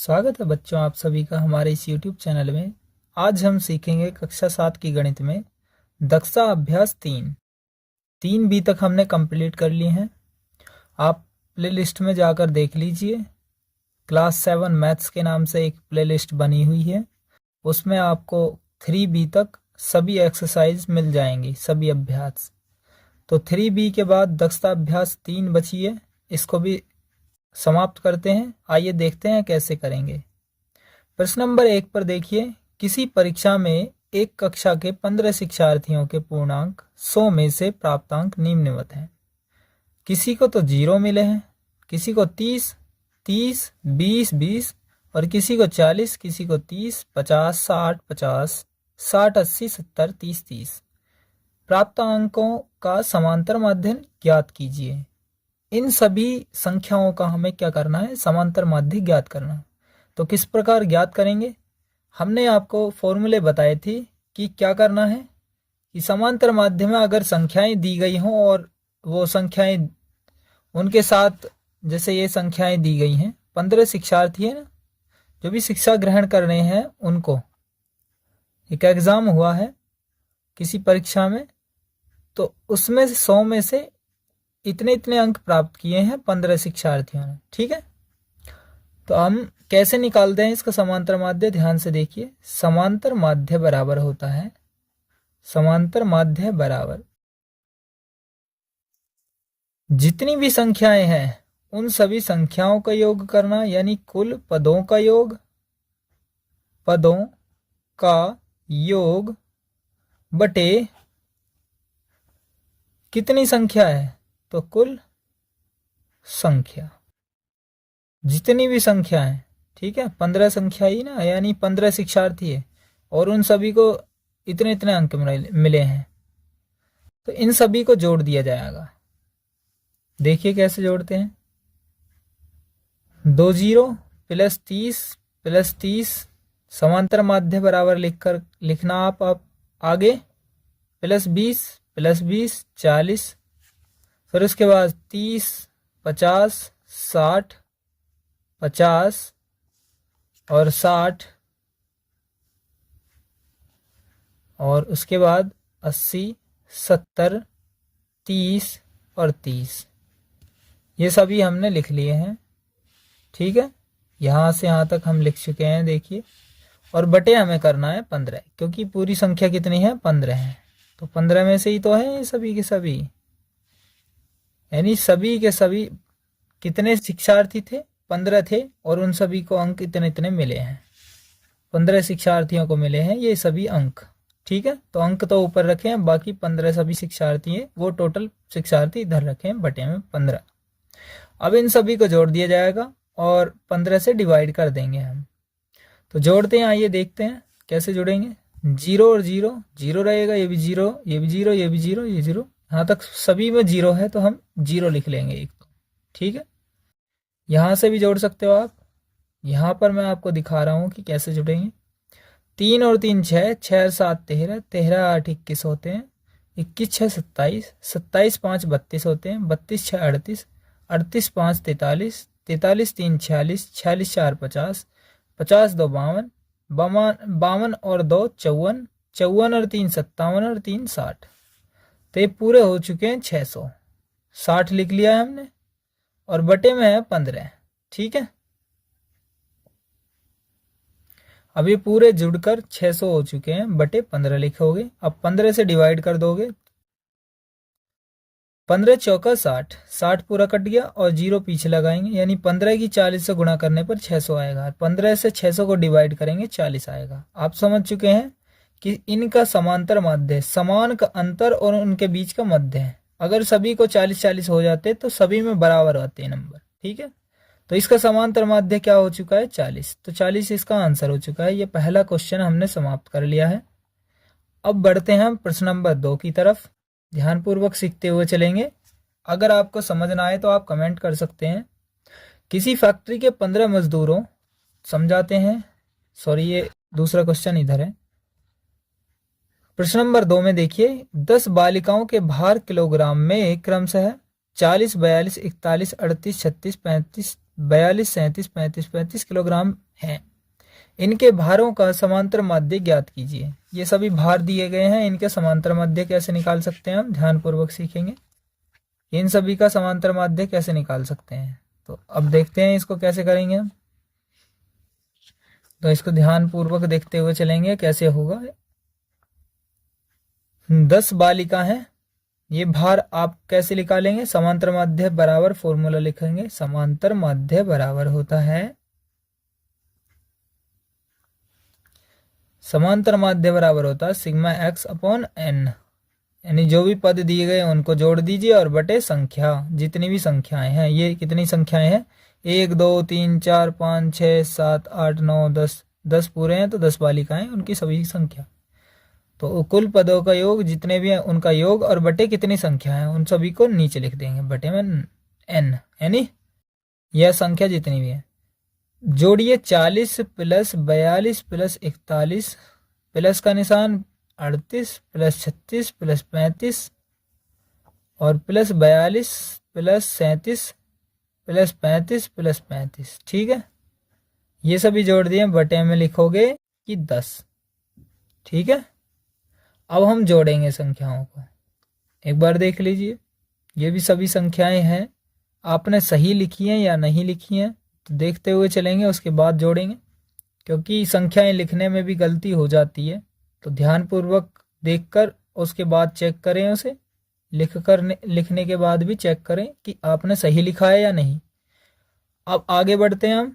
स्वागत है बच्चों आप सभी का हमारे इस YouTube चैनल में। आज हम सीखेंगे कक्षा 7 की गणित में दक्षता अभ्यास 3 बी तक हमने कंप्लीट कर लिए हैं। आप प्लेलिस्ट में जाकर देख लीजिए। क्लास 7 मैथ्स के नाम से एक प्लेलिस्ट बनी हुई है, उसमें आपको 3B तक सभी एक्सरसाइज मिल जाएंगी, सभी अभ्यास। तो 3B के बाद दक्षता अभ्यास 3 बची है, इसको भी समाप्त करते हैं। आइए देखते हैं कैसे करेंगे। प्रश्न नंबर 1 पर देखिए, किसी परीक्षा में एक कक्षा के 15 शिक्षार्थियों के पूर्णांक 100 में से प्राप्तांक निम्नवत हैं। किसी को तो 0 मिले हैं, किसी को 30, 30, 20, 20 और किसी को 40, किसी को 30, 50, 60, 50, 60, 80, 70, 30, 30। प्राप्त अंकों का समांतर माध्य ज्ञात कीजिए। इन सभी संख्याओं का हमें क्या करना है? समांतर माध्य ज्ञात करना। तो किस प्रकार ज्ञात करेंगे? हमने आपको फॉर्मूले बताए थे कि क्या करना है कि समांतर माध्य में अगर संख्याएं दी गई हों और वो संख्याएं उनके साथ, जैसे ये संख्याएं दी गई हैं, 15 शिक्षार्थी है ना, जो भी शिक्षा ग्रहण कर रहे हैं उनको एक एग्जाम हुआ है किसी परीक्षा में, तो उसमें 100 में से इतने इतने अंक प्राप्त किए हैं 15 शिक्षार्थियों ने। ठीक है, तो हम कैसे निकालते हैं इसका समांतर माध्य? ध्यान से देखिए। समांतर माध्य बराबर होता है, समांतर माध्य बराबर जितनी भी संख्याएं हैं उन सभी संख्याओं का योग करना, यानी कुल पदों का योग, पदों का योग बटे कितनी संख्या है? तो कुल संख्या, जितनी भी संख्या है। ठीक है, 15 संख्या ही ना, यानी 15 शिक्षार्थी है और उन सभी को इतने इतने अंक मिले हैं, तो इन सभी को जोड़ दिया जाएगा। देखिए कैसे जोड़ते हैं। 2 0 प्लस 30 प्लस 30 समांतर माध्य बराबर लिखना आप आगे, प्लस 20 प्लस 20 40, फिर उसके बाद 30, 50, 60, 50 और 60 और उसके बाद 80, 70, 30 और 30। ये सभी हमने लिख लिए हैं। ठीक है, यहाँ से यहाँ तक हम लिख चुके हैं। देखिए, और बटे हमें करना है 15, क्योंकि पूरी संख्या कितनी है? 15 है, तो 15 में से ही तो है ये सभी के सभी, यानी सभी के सभी कितने शिक्षार्थी थे? 15 थे और उन सभी को अंक इतने इतने मिले हैं। 15 शिक्षार्थियों को मिले हैं ये सभी अंक। ठीक है, तो अंक तो ऊपर रखे हैं, बाकी 15 सभी शिक्षार्थी हैं, वो टोटल शिक्षार्थी इधर रखे हैं बटे में 15। अब इन सभी को जोड़ दिया जाएगा और 15 से डिवाइड कर देंगे हम। तो जोड़ते हैं, आइए देखते हैं कैसे जोड़ेंगे। 0 और 0 0 रहेगा, ये भी 0, ये भी 0, ये भी 0, ये 0, यहाँ तक सभी में 0 है तो हम 0 लिख लेंगे एक तो। ठीक है, यहाँ से भी जोड़ सकते हो आप। यहाँ पर मैं आपको दिखा रहा हूँ कि कैसे जुड़ेंगे। 3 और 3 6, 6 और 7 13, 13 8 21 होते हैं, 21 6 27, 27 5 32 होते हैं, 32 6 38, 38 5 43, 43 3 46, 46 4 50, 50 2 52, 52 और 2 54, 54 और 3 57 और 3 60। तो ये पूरे हो चुके हैं 600। 60 लिख लिया है हमने और बटे में है 15। ठीक है, अब ये पूरे जुड़कर 600 हो चुके हैं, बटे 15 लिखोगे। अब 15 से डिवाइड कर दोगे, 15 चौका 60, 60 पूरा कट गया और 0 पीछे लगाएंगे, यानी 15 की 40 से गुणा करने पर 600 आएगा। 15 से 600 को डिवाइड करेंगे 40 आएगा। आप समझ चुके हैं कि इनका समांतर माध्य, समान का अंतर और उनके बीच का मध्य है। अगर सभी को 40-40 हो जाते तो सभी में बराबर आते हैं नंबर। ठीक है, तो इसका समांतर माध्य क्या हो चुका है? 40। तो 40 इसका आंसर हो चुका है। ये पहला क्वेश्चन हमने समाप्त कर लिया है। अब बढ़ते हैं हम प्रश्न नंबर 2 की तरफ। ध्यानपूर्वक सीखते हुए चलेंगे। अगर आपको समझ ना आए तो आप कमेंट कर सकते हैं। किसी फैक्ट्री के 15 मजदूरों, समझाते हैं, सॉरी ये दूसरा क्वेश्चन इधर है। प्रश्न नंबर 2 में देखिए, 10 बालिकाओं के भार किलोग्राम में क्रमशः 40, 42, 41, 38, 36, 35, 42, 37, 35, 35 किलोग्राम हैं। इनके भारों का समांतर माध्य ज्ञात कीजिए। ये सभी भार दिए गए हैं, इनके समांतर माध्य कैसे निकाल सकते हैं हम ध्यानपूर्वक सीखेंगे। इन सभी का समांतर माध्य कैसे निकाल सकते हैं, तो अब देखते हैं इसको कैसे करेंगे हम। तो इसको ध्यानपूर्वक देखते हुए चलेंगे कैसे होगा। 10 बालिका हैं, ये भार आप कैसे निकालेंगे, समांतर माध्य बराबर फॉर्मूला लिखेंगे। समांतर माध्य बराबर होता है, समांतर माध्य बराबर होता है सिग्मा x अपॉन n, यानी जो भी पद दिए गए उनको जोड़ दीजिए और बटे संख्या, जितनी भी संख्याएं हैं। ये कितनी संख्याएं हैं, 1 2 3 4 5 6 7 8 9 10, 10 पूरे हैं तो 10 बालिकाएं, उनकी सभी संख्या। तो कुल पदों का योग जितने भी हैं उनका योग और बटे कितनी संख्या है उन सभी को नीचे लिख देंगे, बटे में n, यानी यह संख्या जितनी भी है। जोड़िए 40 प्लस 42 प्लस 41, प्लस का निशान 38 प्लस 36 प्लस 35 और प्लस 42 प्लस 37 प्लस 35 प्लस 35। ठीक है, ये सभी जोड़ दिए, बटे में लिखोगे कि 10। ठीक है, अब हम जोड़ेंगे संख्याओं को, एक बार देख लीजिए। ये भी सभी संख्याएं हैं, आपने सही लिखी हैं या नहीं लिखी हैं तो देखते हुए चलेंगे, उसके बाद जोड़ेंगे, क्योंकि संख्याएं लिखने में भी गलती हो जाती है। तो ध्यानपूर्वक देखकर उसके बाद चेक करें, उसे लिखने के बाद भी चेक करें कि आपने सही लिखा है या नहीं। अब आगे बढ़ते हैं, हम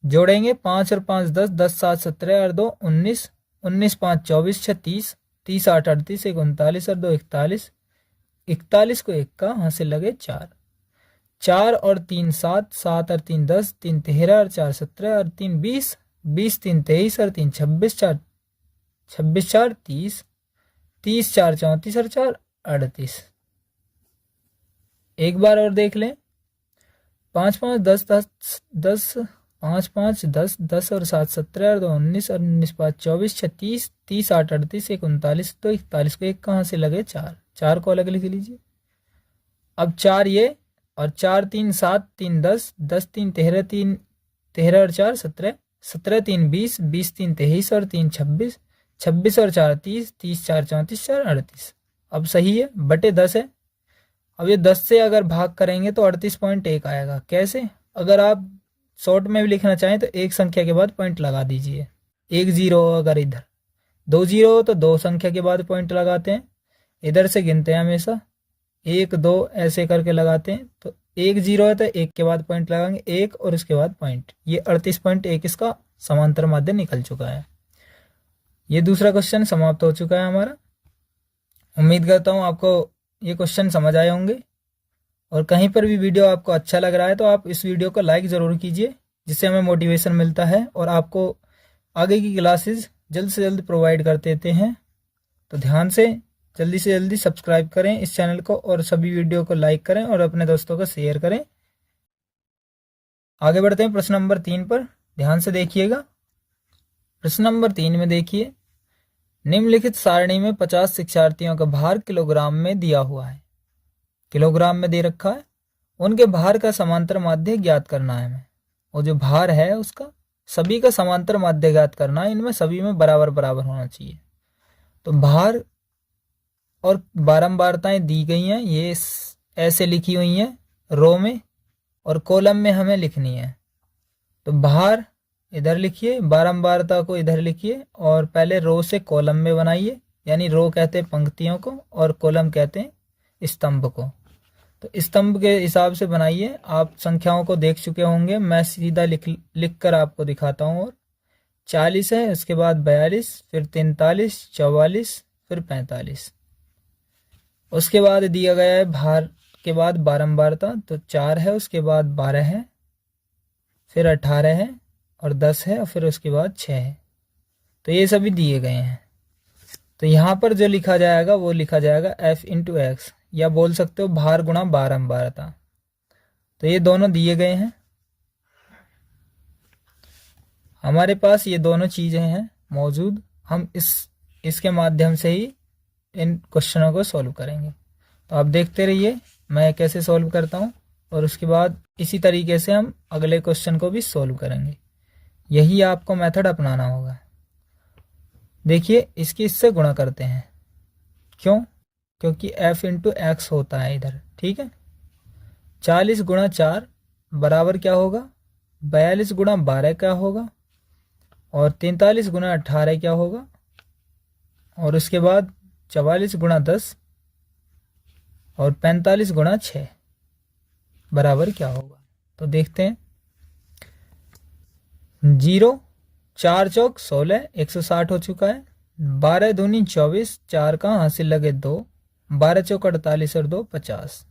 जोड़ेंगे। 5 और 5 10, 10 7 17 और 2 19, 19 5 24 6 30, 30 8 38, 1 39 और 2 41, 41 को 1 का हासिल लगे 4, 4 और 3 7, 7 और 3 10, 3 13 और 4 17 और 3 20, 20 3 23 और 3 26, 4 26 4 30, 30 4 34 और 4 38। एक बार और देख लें। 5 5 10 10 10, 5 5 10 10 और 7 17 और 2 19 और 19 5 24 6 30, 30 8 38, 1 39 तो 41 को 1 कहाँ से लगे 4, 4 को अलग लिख लीजिए। अब 4 ये और 4 3 7, 3 10, 10 3 13, 3 13 और 4 17, 17 3 20, 20 3 23 और 3 26, 26 और 4 30, 30 4 34, 4 38। अब सही है, बटे 10 है। अब ये 10 से अगर भाग करेंगे तो 38.1 आएगा। कैसे, अगर आप शॉर्ट में भी लिखना चाहें तो एक संख्या के बाद पॉइंट लगा दीजिए। 1 0 अगर इधर, 2 0 हो तो 2 संख्या के बाद पॉइंट लगाते हैं, इधर से गिनते हैं हमेशा, 1 2 ऐसे करके लगाते हैं। तो 1 0 है तो 1 के बाद पॉइंट लगाएंगे, 1 और उसके बाद पॉइंट। ये 38.1 इसका समांतर माध्य निकल चुका है। ये दूसरा क्वेश्चन समाप्त हो चुका है हमारा। उम्मीद करता हूँ आपको ये क्वेश्चन समझ आए होंगे, और कहीं पर भी वीडियो आपको अच्छा लग रहा है तो आप इस वीडियो को लाइक ज़रूर कीजिए, जिससे हमें मोटिवेशन मिलता है और आपको आगे की क्लासेस जल्द से जल्द प्रोवाइड कर देते हैं। तो ध्यान से जल्दी सब्सक्राइब करें इस चैनल को और सभी वीडियो को लाइक करें और अपने दोस्तों को शेयर करें। आगे बढ़ते हैं प्रश्न नंबर 3 पर, ध्यान से देखिएगा। प्रश्न नंबर 3 में देखिए, निम्नलिखित सारणी में 50 शिक्षार्थियों का भार किलोग्राम में दिया हुआ है, किलोग्राम में दे रखा है। उनके भार का समांतर माध्य ज्ञात करना है हमें, और जो भार है उसका सभी का समांतर माध्य ज्ञात करना है, इनमें सभी में बराबर बराबर होना चाहिए। तो भार और बारंबारताएं दी गई हैं, ये ऐसे लिखी हुई हैं रो में, और कॉलम में हमें लिखनी है। तो भार इधर लिखिए, बारंबारता को इधर लिखिए, और पहले रो से कॉलम में बनाइए, यानी रो कहते हैं पंक्तियों को और कॉलम कहते हैं स्तंभ को। तो स्तंभ के हिसाब से बनाइए। आप संख्याओं को देख चुके होंगे, मैं सीधा लिख कर आपको दिखाता हूँ। और 40 है, उसके बाद 42, फिर 43, 44, फिर 45। उसके बाद दिया गया है भार के बाद बारंबारता, तो 4 है, उसके बाद 12 है, फिर 18 है और 10 है, और फिर उसके बाद 6 है। तो ये सभी दिए गए हैं। तो यहाँ पर जो लिखा जाएगा वो लिखा जाएगा F इंटू एक्स, या बोल सकते हो भार गुणा बारंबारता। तो ये दोनों दिए गए हैं हमारे पास, ये दोनों चीज़ें हैं मौजूद। हम इसके माध्यम से ही इन क्वेश्चनों को सॉल्व करेंगे। तो आप देखते रहिए मैं कैसे सॉल्व करता हूँ, और उसके बाद इसी तरीके से हम अगले क्वेश्चन को भी सॉल्व करेंगे। यही आपको मेथड अपनाना होगा। देखिए इसकी इससे गुणा करते हैं, क्यों? क्योंकि f इंटू एक्स होता है इधर, ठीक है। 40 गुणा 4 बराबर क्या होगा? 42 गुणा 12 क्या होगा? और 43 गुणा 18 क्या होगा? और उसके बाद 44 गुणा 10 और 45 गुणा 6 बराबर क्या होगा? तो देखते हैं। 0, 4 चौक 16, 160 हो चुका है। 12 दूनी 24, 4 का हासिल लगे 2, 12 चौक 48 और 2 50।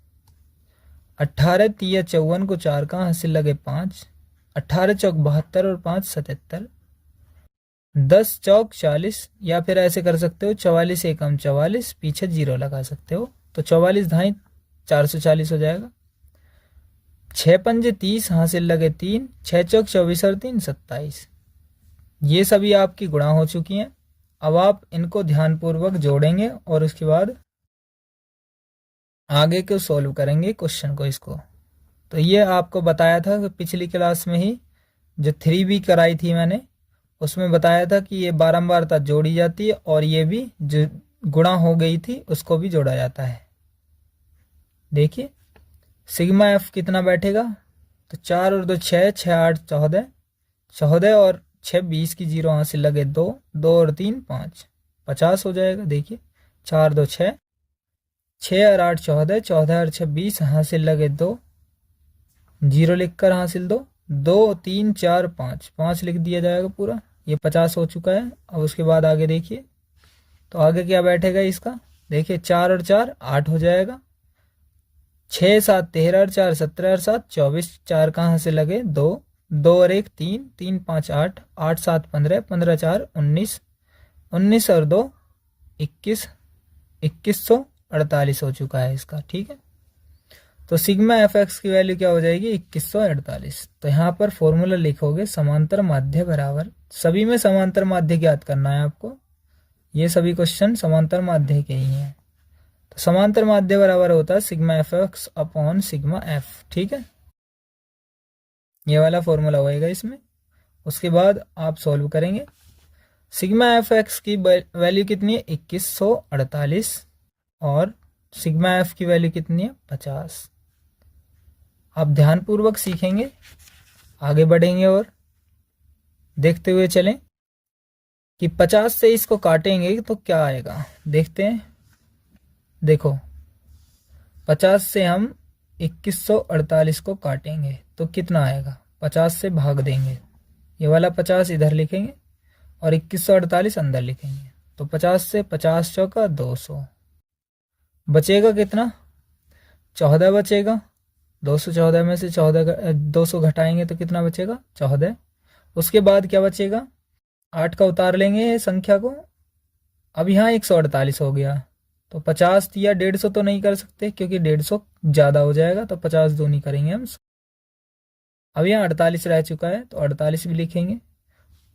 18 तिया 54 को 4 का हासिल लगे 5, 18 चौक 72 और 5 77। 10 चौक 40, या फिर ऐसे कर सकते हो 44 एकम 44, पीछे 0 लगा सकते हो, तो 44 धाई 440 हो जाएगा। 6 पंजे 30, हासिल लगे 3, 6 चौक 24 और 3 27। ये सभी आपकी गुणा हो चुकी हैं। अब आप इनको ध्यानपूर्वक जोड़ेंगे और उसके बाद आगे को सॉल्व करेंगे क्वेश्चन को, इसको। तो ये आपको बताया था कि पिछली क्लास में ही जो 3B कराई थी मैंने, उसमें बताया था कि ये बारंबारता जोड़ी जाती है और ये भी जो गुणा हो गई थी उसको भी जोड़ा जाता है। देखिए सिग्मा एफ कितना बैठेगा? तो 4 और 2 6, 6 8 14, 14 और 6 20 की 0 हासिल लगे 2, 2 और 3 5, 50 हो जाएगा। देखिए 4 2 6, 6 और 8 14, 14 और 6 20, हासिल लगे 2, 0 लिख कर हासिल 2, 2 3 4 5, 5 लिख दिया जाएगा पूरा। ये 50 हो चुका है। अब उसके बाद आगे देखिए, तो आगे क्या बैठेगा इसका? देखिए 4 और 4 8 हो जाएगा, 6 7 13 और 4 17 और 7 24, 4 कहाँ से लगे 2, 2 और 1 3, 3 5 8, 8 7 15, 15 4 19, 19 और 2 21, 2148 हो चुका है इसका, ठीक है। तो सिग्मा एफ एक्स की वैल्यू क्या हो जाएगी? 2148। तो यहाँ पर फॉर्मूला लिखोगे समांतर माध्य बराबर, सभी में समांतर माध्य ज्ञात करना है आपको, ये सभी क्वेश्चन समांतर माध्य के ही हैं। तो समांतर माध्य बराबर होता है sigma F x upon sigma F, ठीक है। ये वाला फॉर्मूला होएगा इसमें। उसके बाद आप सॉल्व करेंगे। सिग्मा एफ एक्स की वैल्यू कितनी है? 2148 और सिग्मा एफ की वैल्यू कितनी है? 50। आप ध्यानपूर्वक सीखेंगे, आगे बढ़ेंगे और देखते हुए चलें कि 50 से इसको काटेंगे तो क्या आएगा, देखते हैं। देखो 50 से हम 2148 को काटेंगे तो कितना आएगा? 50 से भाग देंगे, ये वाला 50 इधर लिखेंगे और 2148 अंदर लिखेंगे। तो 50 से 50 चौका 200, बचेगा कितना? 14 बचेगा। 214 में से 200 घटाएंगे तो कितना बचेगा? 14। उसके बाद क्या बचेगा? 8 का उतार लेंगे संख्या को। अब यहाँ 148 हो गया, तो 50 या 150 तो नहीं कर सकते क्योंकि 150 ज़्यादा हो जाएगा, तो 50 दूनी करेंगे हम। अब यहाँ 48 रह चुका है तो 48 भी लिखेंगे,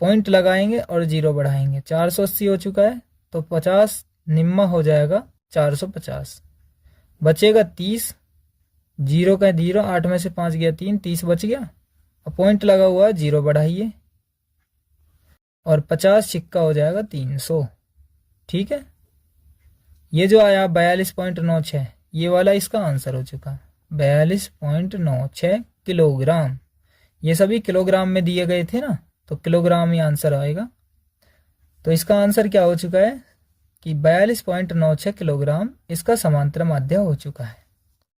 पॉइंट लगाएंगे और 0 बढ़ाएंगे। 480 हो चुका है तो 50 निम्मा हो जाएगा 450, बचेगा 30। 0 का 0, 8 में से 5 गया 3, 30 बच गया। अब पॉइंट लगा हुआ है, 0 बढ़ाइए और 50 सिक्का हो जाएगा 300, ठीक है। ये जो आया 42.96, ये वाला इसका आंसर हो चुका, 42.96 किलोग्राम। ये सभी किलोग्राम में दिए गए थे ना, तो किलोग्राम ही आंसर आएगा। तो इसका आंसर क्या हो चुका है कि 42.96 किलोग्राम इसका समांतर माध्य हो चुका है।